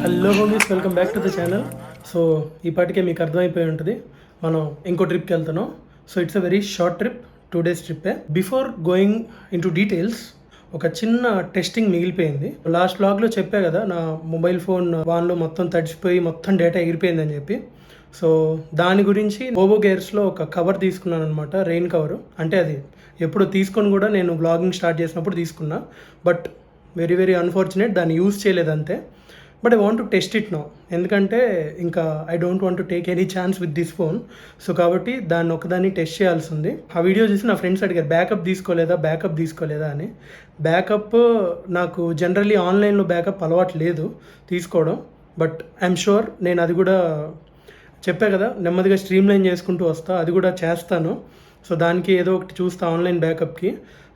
Hello homies, welcome back to the channel. So ఈ పాటికే మీకు అర్థమైపోయి ఉంటుంది మనం ఇంకో ట్రిప్కి వెళ్తున్నాం. So it's a very short trip, 2 days ట్రిప్పే. Before going into details, ఒక చిన్న టెస్టింగ్ మిగిలిపోయింది. లాస్ట్ వ్లాగ్లో చెప్పా కదా, నా మొబైల్ ఫోన్ వాన్లో మొత్తం తడిచిపోయి మొత్తం డేటా ఎగిరిపోయిందని చెప్పి. సో దాని గురించి ఓవో గేర్స్లో ఒక కవర్ తీసుకున్నాను అనమాట, రెయిన్ కవరు. అంటే అది ఎప్పుడు తీసుకొని కూడా నేను వ్లాగింగ్ స్టార్ట్ చేసినప్పుడు తీసుకున్నా, బట్ వెరీ వెరీ అన్ఫార్చునేట్ దాన్ని యూజ్ చేయలేదు అంతే. But I want to test it now, ఎందుకంటే ఇంకా I don't want to take any chance with this phone. So కాబట్టి దాన్ని ఒకదాన్ని టెస్ట్ చేయాల్సి ఉంది. ఆ వీడియో చూసి నా ఫ్రెండ్స్ అడిగారు బ్యాకప్ తీసుకోలేదా అని. బ్యాకప్ నాకు జనరల్లీ ఆన్లైన్లో బ్యాకప్ అలవాటు లేదు తీసుకోవడం, బట్ ఐఎమ్ షూర్ నేను అది కూడా చెప్పా కదా, నెమ్మదిగా స్ట్రీమ్లైన్ చేసుకుంటూ వస్తా, అది కూడా చేస్తాను. సో దానికి ఏదో ఒకటి చూస్తా ఆన్లైన్ బ్యాకప్కి.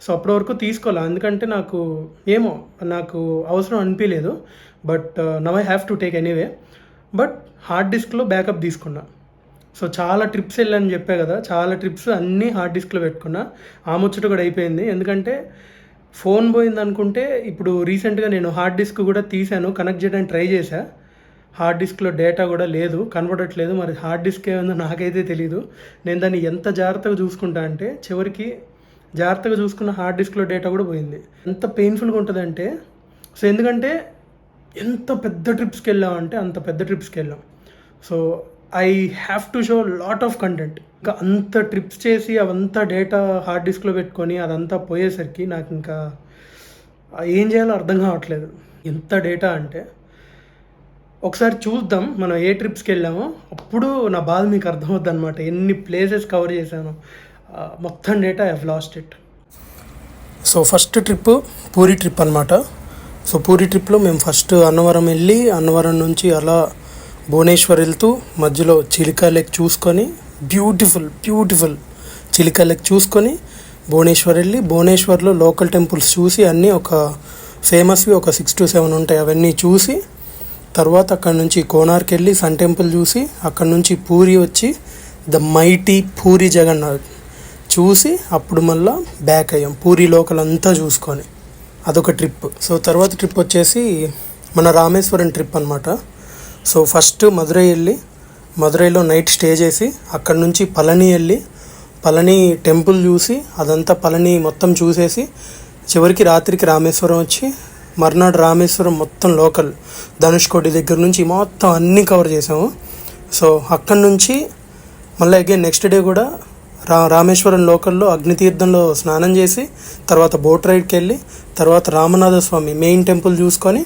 సో అప్పటి వరకు తీసుకోవాలి, ఎందుకంటే నాకు అవసరం అనిపించలేదు. But now I have to take anyway. But hard డిస్క్లో బ్యాకప్ తీసుకున్నా. సో చాలా ట్రిప్స్ వెళ్ళని చెప్పా కదా, చాలా ట్రిప్స్ అన్నీ హార్డ్ డిస్క్లో పెట్టుకున్నా. ఆ ముచ్చట కూడా అయిపోయింది, ఎందుకంటే ఫోన్ పోయింది అనుకుంటే ఇప్పుడు రీసెంట్గా నేను హార్డ్ డిస్క్ కూడా తీసాను, కనెక్ట్ చేయడానికి ట్రై చేశా. హార్డ్ డిస్క్లో డేటా కూడా లేదు, కనబడట్లేదు. మరి హార్డ్ డిస్క్ ఏమైందో నాకైతే తెలీదు. నేను దాన్ని ఎంత జాగ్రత్తగా చూసుకుంటా అంటే చివరికి జాగ్రత్తగా చూసుకున్న హార్డ్ డిస్క్లో డేటా కూడా పోయింది. ఎంత పెయిన్ఫుల్గా ఉంటుందంటే, సో ఎందుకంటే ఎంత పెద్ద ట్రిప్స్కి వెళ్ళామంటే అంత పెద్ద ట్రిప్స్కి వెళ్ళాం. So I have to show lot of content. ఇంకా అంత ట్రిప్స్ చేసి అవంతా డేటా హార్డ్ డిస్క్లో పెట్టుకొని అదంతా పోయేసరికి నాకు ఇంకా ఏం చేయాలో అర్థం కావట్లేదు. ఎంత డేటా అంటే ఒకసారి చూద్దాం మనం ఏ ట్రిప్స్కి వెళ్ళామో, అప్పుడు నా బాధ మీకు అర్థమవుద్ది అనమాట. ఎన్ని ప్లేసెస్ కవర్ చేశాను, మొత్తం data I have lost it. So first trip puri trip అనమాట. సో పూరి ట్రిప్లో మేము ఫస్ట్ అన్నవరం వెళ్ళి, అన్నవరం నుంచి అలా భువనేశ్వర్ వెళ్తూ మధ్యలో చిలికా లేక్ చూసుకొని, బ్యూటిఫుల్ చిలికా లేక్ చూసుకొని భువనేశ్వర్ వెళ్ళి, భువనేశ్వర్లో లోకల్ టెంపుల్స్ చూసి అన్నీ ఒక ఫేమస్వి ఒక 6 to 7 ఉంటాయి, అవన్నీ చూసి తర్వాత అక్కడ నుంచి కోనార్క్ వెళ్ళి సన్ టెంపుల్ చూసి, అక్కడ నుంచి పూరి వచ్చి ద మైటీ పూరి జగన్నాథ్ చూసి అప్పుడు మళ్ళీ బ్యాక్ అయ్యాం పూరి లోకల్ అంతా చూసుకొని. అదొక ట్రిప్. సో తర్వాత ట్రిప్ వచ్చేసి మన రామేశ్వరం ట్రిప్ అనమాట. సో ఫస్ట్ మదురై వెళ్ళి, మదురైలో నైట్ స్టే చేసి అక్కడ నుంచి పళని వెళ్ళి, పళని టెంపుల్ చూసి అదంతా పళని మొత్తం చూసేసి చివరికి రాత్రికి రామేశ్వరం వచ్చి, మర్నాడు రామేశ్వరం మొత్తం లోకల్ ధనుష్కోటి దగ్గర నుంచి మొత్తం అన్నీ కవర్ చేసాము. సో అక్కడి నుంచి మళ్ళీ అగైన్ నెక్స్ట్ డే కూడా రామేశ్వరం లోకల్లో అగ్నితీర్థంలో స్నానం చేసి, తర్వాత బోట్ రైడ్కి వెళ్ళి, తర్వాత రామనాథ స్వామి మెయిన్ టెంపుల్ చూసుకొని,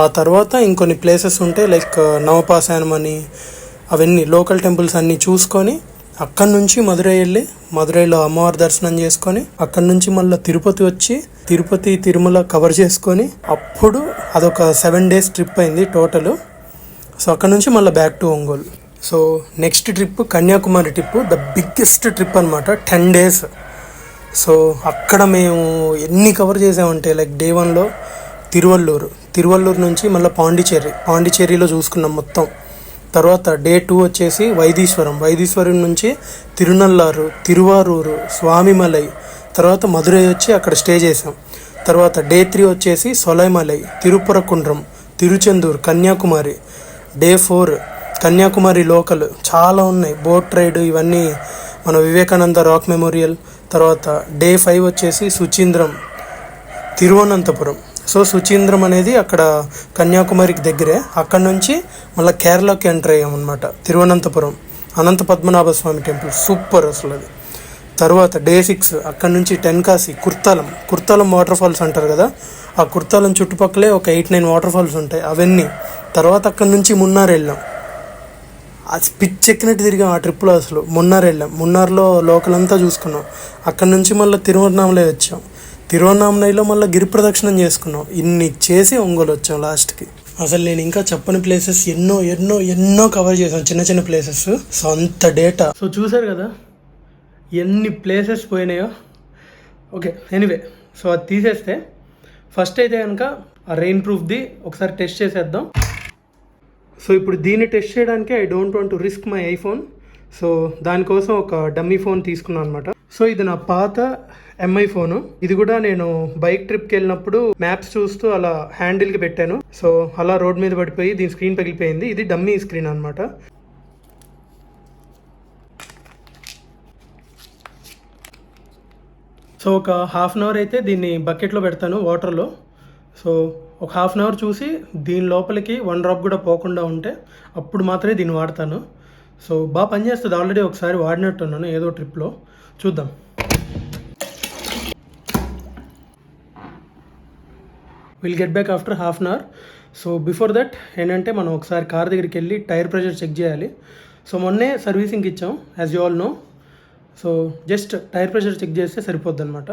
ఆ తర్వాత ఇంకొన్ని ప్లేసెస్ ఉంటాయి లైక్ నవపాశానం అని, అవన్నీ లోకల్ టెంపుల్స్ అన్నీ చూసుకొని అక్కడి నుంచి మదురై వెళ్ళి, మదురైలో అమ్మవారి దర్శనం చేసుకొని, అక్కడి నుంచి మళ్ళీ తిరుపతి వచ్చి తిరుపతి తిరుమల కవర్ చేసుకొని, అప్పుడు అదొక 7 days ట్రిప్ అయింది టోటల్. సో అక్కడ నుంచి మళ్ళీ back to Ongole. So next trip Kanyakumari trip, the biggest trip అనమాట, 10 days. సో అక్కడ మేము ఎన్ని కవర్ చేసామంటే లైక్ డే 1లో తిరువల్లూరు నుంచి మళ్ళీ పాండిచేరిలో చూసుకున్నాం మొత్తం. తర్వాత డే 2 వచ్చేసి వైదీశ్వరం నుంచి తిరునల్లారు, తిరువారూరు, స్వామిమలై, తర్వాత మదురై వచ్చి అక్కడ స్టే చేసాం. తర్వాత డే 3 వచ్చేసి సొలైమలై, తిరుపరకుండ్రం, తిరుచెందూర్, కన్యాకుమారి. డే 4 కన్యాకుమారి లోకల్ చాలా ఉన్నాయి, బోట్ రైడ్ ఇవన్నీ, మన వివేకానంద రాక్ మెమోరియల్. తర్వాత డే 5 వచ్చేసి సుచీంద్రం, తిరువనంతపురం. సో సుచీంద్రం అనేది అక్కడ కన్యాకుమారికి దగ్గరే. అక్కడ నుంచి మళ్ళీ కేరళకి ఎంటర్ అయ్యామన్నమాట, తిరువనంతపురం అనంత పద్మనాభ స్వామి టెంపుల్, సూపర్ అసలు అది. తర్వాత డే 6 అక్కడ నుంచి టెన్కాసి, కుర్తాలం వాటర్ ఫాల్స్ అంటారు కదా, ఆ కుర్తాలం చుట్టుపక్కలే ఒక 8-9 వాటర్ ఫాల్స్ ఉంటాయి అవన్నీ. తర్వాత అక్కడ నుంచి మున్నార్ వెళ్ళాం, అది పిచ్చెక్కినట్టు తిరిగాం ఆ ట్రిప్లో. అసలు మున్నార్లో లోకల్ అంతా చూసుకున్నాం. అక్కడ నుంచి మళ్ళీ తిరువన్నామలై వచ్చాం, తిరువన్నామలైలో మళ్ళీ గిరి ప్రదక్షిణం చేసుకున్నాం. ఇన్ని చేసి ఒంగోలు వచ్చాం లాస్ట్కి. అసలు నేను ఇంకా చెప్పని ప్లేసెస్ ఎన్నో కవర్ చేశాను, చిన్న ప్లేసెస్. సో అంత డేటా. సో చూసారు కదా ఎన్ని ప్లేసెస్ పోయినాయో. ఓకే, ఎనీవే, సో అది తీసేస్తే ఫస్ట్ అయితే కనుక ఆ రెయిన్ ప్రూఫ్ది ఒకసారి టెస్ట్ చేసేద్దాం. సో ఇప్పుడు దీన్ని టెస్ట్ చేయడానికి I don't want to risk my iPhone. So దానికోసం ఒక డమ్మీ ఫోన్ తీసుకున్నాను అనమాట. సో ఇది నా పాత ఎంఐ ఫోను. ఇది కూడా నేను బైక్ ట్రిప్కి వెళ్ళినప్పుడు మ్యాప్స్ చూస్తూ అలా హ్యాండిల్కి పెట్టాను. సో అలా రోడ్ మీద పడిపోయి దీని స్క్రీన్ పగిలిపోయింది. ఇది డమ్మీ స్క్రీన్ అనమాట. సో ఒక హాఫ్ అన్ అవర్ అయితే దీన్ని బకెట్లో పెడతాను వాటర్లో. సో ఒక హాఫ్ అన్ అవర్ చూసి దీని లోపలికి 1 డ్రాప్ కూడా పోకుండా ఉంటే అప్పుడు మాత్రమే దీన్ని వాడతాను. సో బాగా పనిచేస్తుంది. ఆల్రెడీ ఒకసారి వాడినట్టున్నాను ఏదో ట్రిప్లో. చూద్దాం. Will get back after half an hour. So before that ఏంటంటే మనం ఒకసారి కార్ దగ్గరికి వెళ్ళి టైర్ ప్రెషర్ చెక్ చేయాలి. సో మొన్నే సర్వీసింగ్కి ఇచ్చాం as you all know. So just tyre pressure check చేస్తే సరిపోద్ది అనమాట.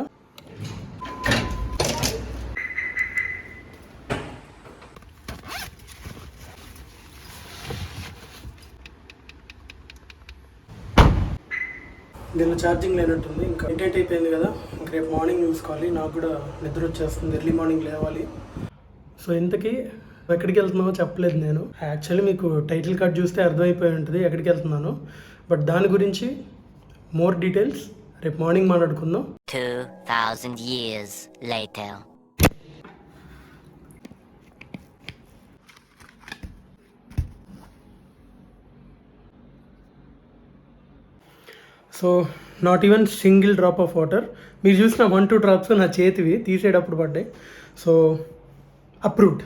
దీనిలో ఛార్జింగ్ లేనట్టుంది. ఇంకా ఇంటెంట్ అయిపోయింది కదా, ఇంక రేపు మార్నింగ్ చూసుకోవాలి. నాకు కూడా నిద్ర వచ్చేస్తుంది, ఎర్లీ మార్నింగ్ లేవాలి. సో ఇంతకీ ఎక్కడికి వెళ్తున్నామో చెప్పలేదు నేను. యాక్చువల్లీ మీకు టైటిల్ కార్డ్ చూస్తే అర్థమైపోయి ఉంటుంది ఎక్కడికి వెళ్తున్నాను. బట్ దాని గురించి మోర్ డీటెయిల్స్ రేపు మార్నింగ్ మాట్లాడుకుందాం. 2000 years later. So not even single drop of water. మీరు చూసిన 1-2 డ్రాప్స్ నా చేతివి తీసేటప్పుడు పడ్డాయి. So approved.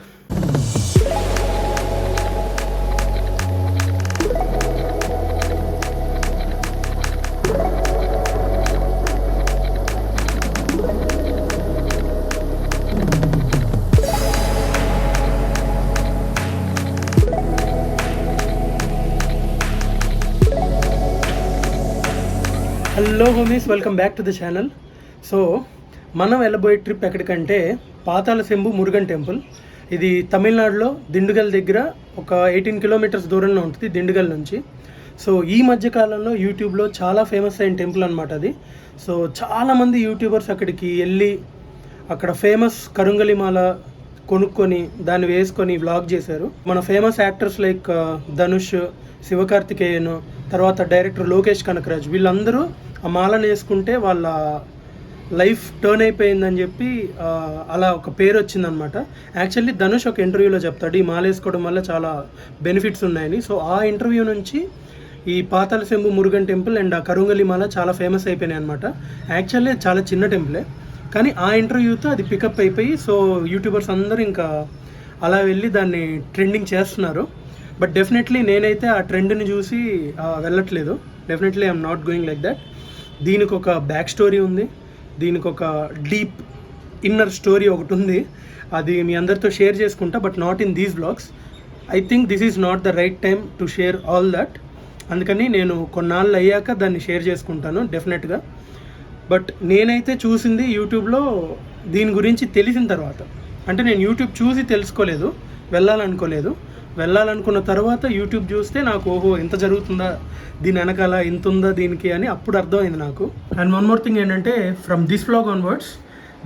Hello homies, welcome back to the channel. So మనం వెళ్ళబోయే ట్రిప్ ఎక్కడికంటే పాతాళ శంభు మురుగన్ టెంపుల్. ఇది తమిళనాడులో దిండుగల్ దగ్గర ఒక 18 కిలోమీటర్స్ దూరంలో ఉంటుంది దిండుగల్ నుంచి. సో ఈ మధ్యకాలంలో యూట్యూబ్లో చాలా ఫేమస్ అయిన టెంపుల్ అనమాట అది. సో చాలామంది యూట్యూబర్స్ అక్కడికి వెళ్ళి అక్కడ ఫేమస్ కరుంగలిమాల కొనుక్కొని దాన్ని వేసుకొని వ్లాగ్ చేశారు. మన famous actors like Dhanush, Sivakarthikeyan, తర్వాత డైరెక్టర్ లోకేష్ కనకరాజ్, వీళ్ళందరూ ఆ మాలను వేసుకుంటే వాళ్ళ లైఫ్ టర్న్ అయిపోయిందని చెప్పి అలా ఒక పేరు వచ్చిందనమాట. యాక్చువల్లీ ధనుష్ ఒక ఇంటర్వ్యూలో చెప్తాడు ఈ మాల వేసుకోవడం వల్ల చాలా బెనిఫిట్స్ ఉన్నాయని. సో ఆ ఇంటర్వ్యూ నుంచి ఈ పాతాళ శంభు మురుగన్ టెంపుల్ అండ్ ఆ కరుంగలి మాల చాలా ఫేమస్ అయిపోయినాయి అనమాట. యాక్చువల్లీ చాలా చిన్న టెంపులే, కానీ ఆ ఇంటర్వ్యూతో అది పికప్ అయిపోయి సో యూట్యూబర్స్ అందరూ ఇంకా అలా వెళ్ళి దాన్ని ట్రెండింగ్ చేస్తున్నారు. బట్ డెఫినెట్లీ నేనైతే ఆ ట్రెండ్ని చూసి వెళ్ళట్లేదు. Definitely I'm not going like that. దీనికి ఒక బ్యాక్ స్టోరీ ఉంది, దీనికి ఒక డీప్ ఇన్నర్ స్టోరీ ఒకటి ఉంది. అది మీ అందరితో షేర్ చేసుకుంటా, but not in these vlogs. I think this is not the right time to share all that. అందుకని నేను కొన్నాళ్ళు అయ్యాక దాన్ని షేర్ చేసుకుంటాను డెఫినెట్గా. బట్ నేనైతే చూసింది యూట్యూబ్లో దీని గురించి తెలిసిన తర్వాత. అంటే నేను యూట్యూబ్ చూసి తెలుసుకోలేదు, వెళ్ళాలనుకున్న తర్వాత యూట్యూబ్ చూస్తే నాకు ఓహో ఇంత జరుగుతుందా, దీని వెనకాల ఇంత ఉందా దీనికి అని అప్పుడు అర్థమైంది నాకు. అండ్ వన్ మోర్ థింగ్ ఏంటంటే from this vlog onwards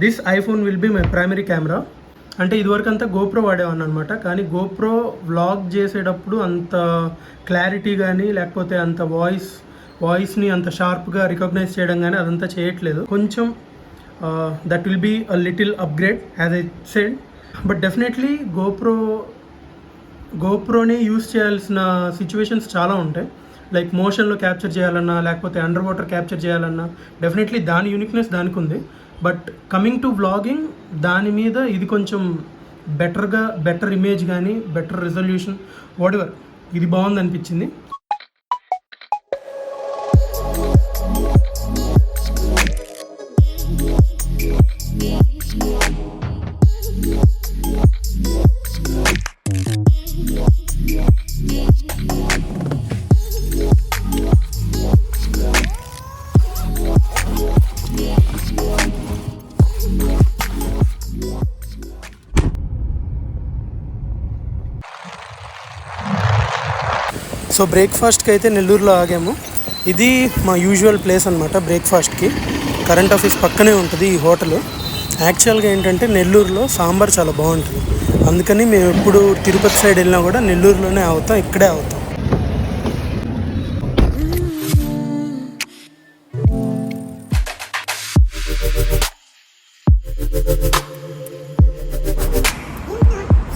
this iPhone will be my primary camera. అంటే ఇదివరకు అంతా గోప్రో వాడేవాడిని అనమాట. కానీ గోప్రో వ్లాగ్ చేసేటప్పుడు అంత క్లారిటీ కానీ లేకపోతే అంత వాయిస్ని అంత షార్ప్గా రికగ్నైజ్ చేయడం కానీ అదంతా చేయట్లేదు. కొంచెం that will be a little upgrade as I said. But definitely గోప్రోని యూస్ చేయాల్సిన సిచ్యువేషన్స్ చాలా ఉంటాయి. లైక్ మోషన్లో క్యాప్చర్ చేయాలన్నా లేకపోతే అండర్ వాటర్ క్యాప్చర్ చేయాలన్నా డెఫినెట్లీ దాని యూనిక్నెస్ దానికి ఉంది. బట్ కమింగ్ టు వ్లాగింగ్ దాని మీద ఇది కొంచెం బెటర్ ఇమేజ్ కానీ బెటర్ రిజల్యూషన్ వాటెవర్ ఇది బాగుంది అనిపించింది. సో బ్రేక్ఫాస్ట్కి అయితే నెల్లూరులో ఆగాము. ఇది మా యూజువల్ ప్లేస్ అనమాట బ్రేక్ఫాస్ట్కి. కరెంట్ ఆఫీస్ పక్కనే ఉంటుంది ఈ హోటల్. యాక్చువల్గా ఏంటంటే నెల్లూరులో సాంబార్ చాలా బాగుంటుంది. అందుకని మేము ఎప్పుడు తిరుపతి సైడ్ వెళ్ళినా కూడా నెల్లూరులోనే అవుతాం, ఇక్కడే అవుతాం.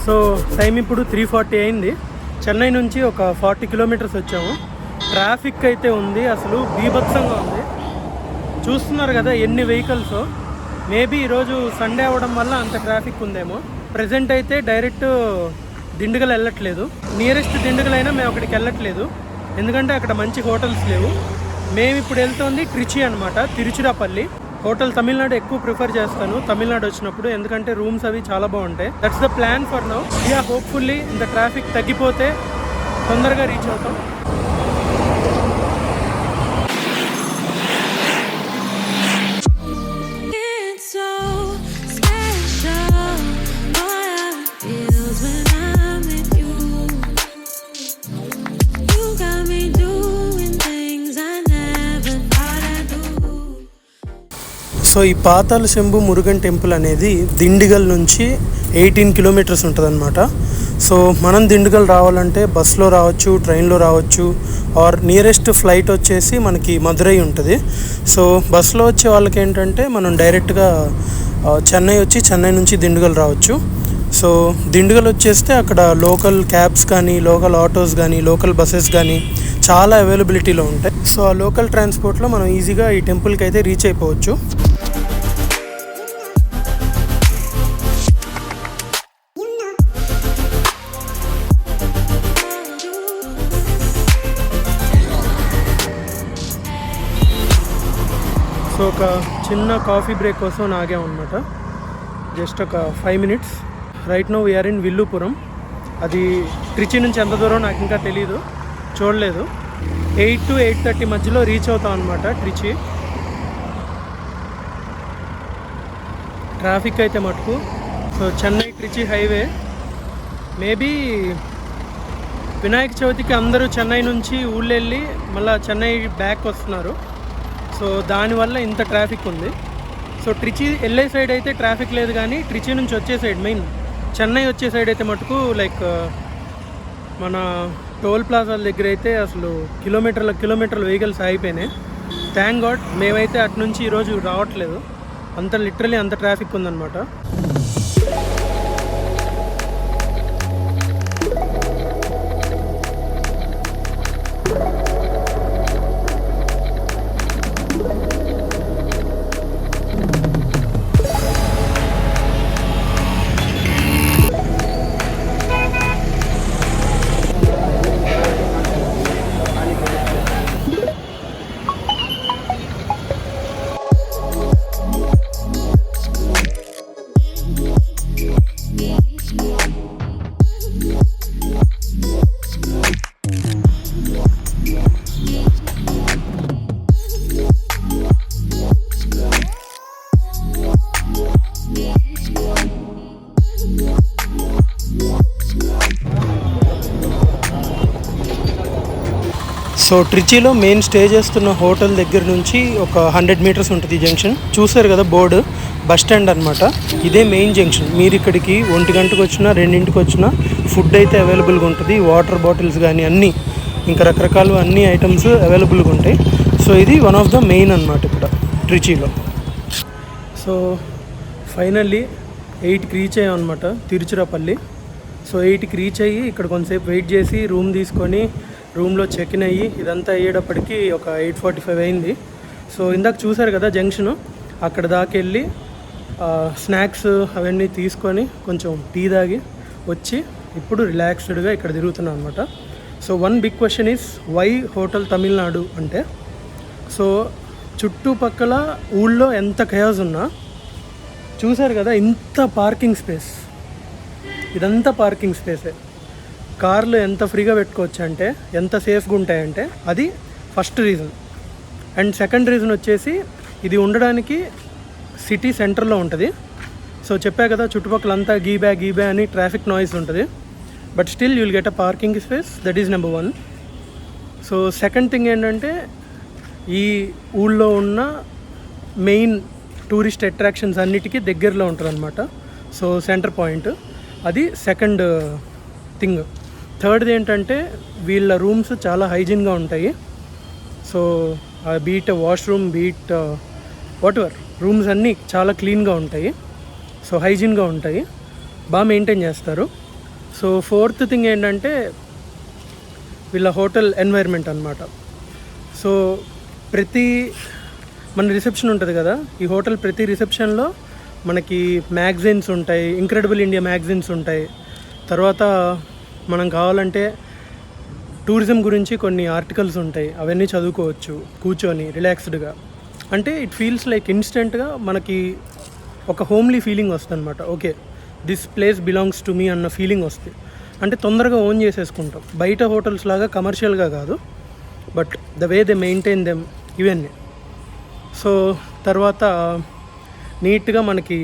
సో టైం ఇప్పుడు 3:40 అయింది. చెన్నై నుంచి ఒక 40 కిలోమీటర్స్ వచ్చాము. ట్రాఫిక్ అయితే ఉంది, అసలు బీభత్సంగా ఉంది. చూస్తున్నారు కదా ఎన్ని వెహికల్స్. మేబీ ఈరోజు సండే అవ్వడం వల్ల అంత ట్రాఫిక్ ఉందేమో. ప్రజెంట్ అయితే డైరెక్ట్ దిండుగల్ వెళ్ళట్లేదు. నియరెస్ట్ దిండుగల్ అయినా మేము అక్కడికి వెళ్ళట్లేదు, ఎందుకంటే అక్కడ మంచి హోటల్స్ లేవు. మేము ఇప్పుడు వెళ్తుంది ట్రిచి అనమాట, తిరుచిరాపల్లి. హోటల్ తమిళనాడు ఎక్కువ ప్రిఫర్ చేస్తాను తమిళనాడు వచ్చినప్పుడు, ఎందుకంటే రూమ్స్ అవి చాలా బాగుంటాయి. That's the plan for now. Yeah, hopefully ఇంత ట్రాఫిక్ తగ్గిపోతే తొందరగా రీచ్ అవుతాం. సో ఈ పాతాళ శంభు మురుగన్ టెంపుల్ అనేది దిండిగల్ నుంచి 18 కిలోమీటర్స్ ఉంటుందన్నమాట. సో మనం దిండిగల్ రావాలంటే బస్లో రావచ్చు, ట్రైన్లో రావచ్చు, ఆర్ నియరెస్ట్ ఫ్లైట్ వచ్చేసి మనకి మదురై ఉంటుంది. సో బస్లో వచ్చే వాళ్ళకి ఏంటంటే మనం డైరెక్ట్గా చెన్నై వచ్చి చెన్నై నుంచి దిండిగల్ రావచ్చు. సో దిండిగల్ వచ్చేస్తే అక్కడ లోకల్ క్యాబ్స్ కానీ, లోకల్ ఆటోస్ కానీ, లోకల్ బస్సెస్ కానీ చాలా అవైలబిలిటీలో ఉంటాయి. సో ఆ లోకల్ ట్రాన్స్పోర్ట్లో మనం ఈజీగా ఈ టెంపుల్కి అయితే రీచ్ అయిపోవచ్చు. సో ఒక చిన్న కాఫీ బ్రేక్ కోసం ఆగామన్నమాట, జస్ట్ ఒక 5 minutes. Right now we're in Villupuram. అది ట్రిచి నుంచి ఎంత దూరం నాకు ఇంకా తెలీదు, చూడలేదు. 8 to 8:30 మధ్యలో రీచ్ అవుతాం అనమాట ట్రిచి. ట్రాఫిక్ అయితే మటుకు. So Chennai Trichy highway. Maybe Vinayaka చవితికి అందరూ చెన్నై నుంచి ఊళ్ళో వెళ్ళి మళ్ళీ చెన్నై బ్యాక్ వస్తున్నారు. సో దానివల్ల ఇంత ట్రాఫిక్ ఉంది. సో ట్రిచి వెళ్ళే సైడ్ అయితే ట్రాఫిక్ లేదు, కానీ ట్రిచి నుంచి వచ్చే సైడ్, మెయిన్ చెన్నై వచ్చే సైడ్ అయితే మటుకు లైక్ మన టోల్ ప్లాజాల దగ్గర అయితే అసలు కిలోమీటర్ల వెహికల్స్ ఆగిపోయినాయి. థ్యాంక్ గాడ్ మేమైతే అటు నుంచి ఈరోజు రావట్లేదు, అంత లిటరలీ అంత ట్రాఫిక్ ఉందన్నమాట. సో ట్రిచిలో మెయిన్ స్టే చేస్తున్న హోటల్ దగ్గర నుంచి ఒక 100 మీటర్స్ ఉంటుంది జంక్షన్. చూసారు కదా బోర్డు, బస్ స్టాండ్ అనమాట. ఇదే మెయిన్ జంక్షన్. మీరు ఇక్కడికి 1 గంటకు వచ్చినా 2ంటికి వచ్చినా ఫుడ్ అయితే అవైలబుల్గా ఉంటుంది. వాటర్ బాటిల్స్ కానీ అన్నీ, ఇంకా రకరకాల అన్ని ఐటమ్స్ అవైలబుల్గా ఉంటాయి. సో ఇది వన్ ఆఫ్ ద మెయిన్ అనమాట ఇక్కడ ట్రిచిలో. సో ఫైనల్లీ 8కి రీచ్ అయ్యాం అనమాట తిరుచిరాపల్లి. సో 8కి రీచ్ అయ్యి ఇక్కడ కొంతసేపు వెయిట్ చేసి రూమ్ తీసుకొని రూమ్లో చెక్ ఇన్ అయ్యి ఇదంతా అయ్యేటప్పటికి ఒక 8:45 అయింది. సో ఇందాక చూసారు కదా జంక్షను, అక్కడ దాకా వెళ్ళి స్నాక్స్ అవన్నీ తీసుకొని కొంచెం టీ తాగి వచ్చి ఇప్పుడు రిలాక్స్డ్గా ఇక్కడ తిరుగుతున్నాం అనమాట. So one big question is why hotel Tamil Nadu అంటే, సో చుట్టుపక్కల ఊళ్ళో ఎంత కయాజ్ ఉన్నా చూసారు కదా ఇంత పార్కింగ్ స్పేస్, ఇదంతా పార్కింగ్ స్పేసే. కార్లు ఎంత ఫ్రీగా పెట్టుకోవచ్చు అంటే, ఎంత సేఫ్గా ఉంటాయంటే, అది first reason. And second reason వచ్చేసి ఇది ఉండడానికి సిటీ సెంటర్లో ఉంటుంది. సో చెప్పా కదా చుట్టుపక్కల అంతా గీబ్యా అని ట్రాఫిక్ నాయిస్ ఉంటుంది, but still you will get a parking space. That is number 1. So second thing ఏంటంటే ఈ ఊళ్ళో ఉన్న మెయిన్ టూరిస్ట్ అట్రాక్షన్స్ అన్నిటికీ దగ్గరలో ఉంటుంది అనమాట. సో సెంటర్ పాయింట్, అది సెకండ్ థింగ్. థర్డ్ది ఏంటంటే వీళ్ళ రూమ్స్ చాలా హైజీన్గా ఉంటాయి. So beat washroom, beat whatever, rooms అన్నీ చాలా క్లీన్గా ఉంటాయి. సో హైజీన్గా ఉంటాయి, బాగా మెయింటైన్ చేస్తారు. సో ఫోర్త్ థింగ్ ఏంటంటే వీళ్ళ హోటల్ ఎన్వైర్న్మెంట్ అనమాట. సో ప్రతి మన రిసెప్షన్ ఉంటుంది కదా, ఈ హోటల్ ప్రతి రిసెప్షన్లో మనకి మ్యాగజైన్స్ ఉంటాయి, ఇంక్రెడిబుల్ ఇండియా మ్యాగజైన్స్ ఉంటాయి. తర్వాత మనం కావాలంటే టూరిజం గురించి కొన్ని ఆర్టికల్స్ ఉంటాయి, అవన్నీ చదువుకోవచ్చు కూర్చొని రిలాక్స్డ్గా. అంటే ఇట్ ఫీల్స్ లైక్ ఇన్స్టెంట్గా మనకి ఒక హోమ్లీ ఫీలింగ్ వస్తుంది అనమాట. Okay, this place belongs to me అన్న ఫీలింగ్ వస్తుంది. అంటే తొందరగా ఓన్ చేసేసుకుంటాం. బయట హోటల్స్ లాగా కమర్షియల్గా కాదు, but the way they maintain them ఇవన్నీ. సో తర్వాత నీట్గా మనకి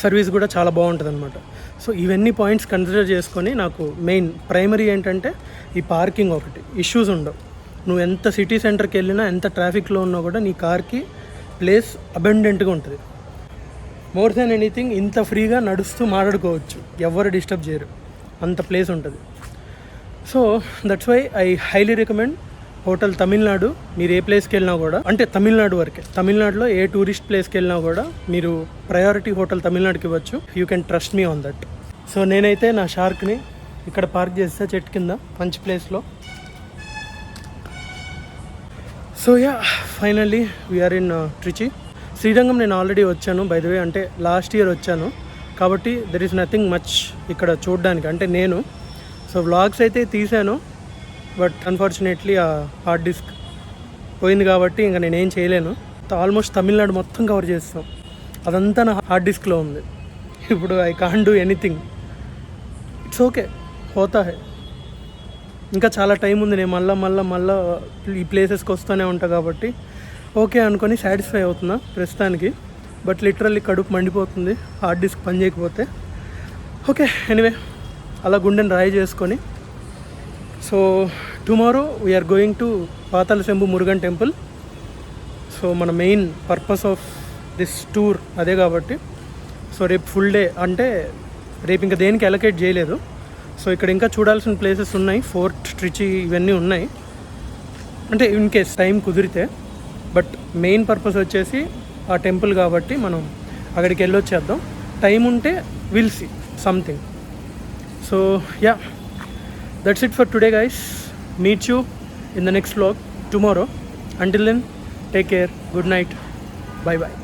సర్వీస్ కూడా చాలా బాగుంటుంది అనమాట. సో ఇవన్నీ పాయింట్స్ కన్సిడర్ చేసుకొని నాకు మెయిన్ ప్రైమరీ ఏంటంటే ఈ పార్కింగ్ ఒకటి ఇష్యూస్ ఉండవు. నువ్వు ఎంత సిటీ సెంటర్కి వెళ్ళినా, ఎంత ట్రాఫిక్లో ఉన్నా కూడా నీ కార్కి ప్లేస్ అబెండెంట్గా ఉంటుంది. మోర్ దాన్ ఎనీథింగ్ ఇంత ఫ్రీగా నడుస్తూ మాట్లాడుకోవచ్చు, ఎవరు డిస్టర్బ్ చేయరు, అంత ప్లేస్ ఉంటుంది. So that's why I highly recommend hotel Tamil Nadu. మీరు ఏ ప్లేస్కి వెళ్ళినా కూడా, అంటే తమిళనాడు వరకే, తమిళనాడులో ఏ టూరిస్ట్ ప్లేస్కి వెళ్ళినా కూడా మీరు ప్రయారిటీ హోటల్ తమిళనాడుకి ఇవ్వచ్చు. You can trust me on that. So నేనైతే నా షార్క్ని ఇక్కడ పార్క్ చేస్తే చెట్టు కింద మంచి ప్లేస్లో. So yeah, finally we're in Trichy. Srirangam నేను ఆల్రెడీ వచ్చాను బై ద వే, అంటే లాస్ట్ ఇయర్ వచ్చాను కాబట్టి దెర్ ఈస్ నథింగ్ మచ్ ఇక్కడ చూడడానికి. అంటే నేను వ్లాగ్స్ అయితే తీశాను, బట్ అన్ఫార్చునేట్లీ ఆ హార్డ్ డిస్క్ పోయింది కాబట్టి ఇంకా నేనేం చేయలేను. ఆల్మోస్ట్ తమిళనాడు మొత్తం కవర్ చేస్తాం, అదంతా నా హార్డ్ డిస్క్లో ఉంది. ఇప్పుడు I can't do anything. It's okay, హోతా హై. ఇంకా చాలా టైం ఉంది, నేను మళ్ళా ఈ ప్లేసెస్కి వస్తూనే ఉంటాను కాబట్టి ఓకే అనుకొని సాటిస్ఫై అవుతున్నా ప్రస్తుతానికి. బట్ లిటరల్లీ కడుపు మండిపోతుంది హార్డ్ డిస్క్ పని చేయకపోతే. ఓకే, ఎనీవే అలా గుండెని రాయి చేసుకొని. So tomorrow we're going to Pathala Shambhu Murugan temple. So మన main purpose of this tour అదే కాబట్టి. సో రేపు ఫుల్ డే, అంటే రేపు ఇంకా దేనికి అలొకేట్ చేయలేదు. సో ఇక్కడ ఇంకా చూడాల్సిన ప్లేసెస్ ఉన్నాయి, ఫోర్ట్, ట్రిచి ఇవన్నీ ఉన్నాయి, అంటే ఇన్ కేస్ టైం కుదిరితే. బట్ మెయిన్ పర్పస్ వచ్చేసి ఆ టెంపుల్ కాబట్టి మనం అక్కడికి వెళ్ళొచ్చేద్దాం. టైం ఉంటే will see something. So yeah, that's it for today guys. Meet you in the next vlog tomorrow. Until then, take care, good night, bye bye.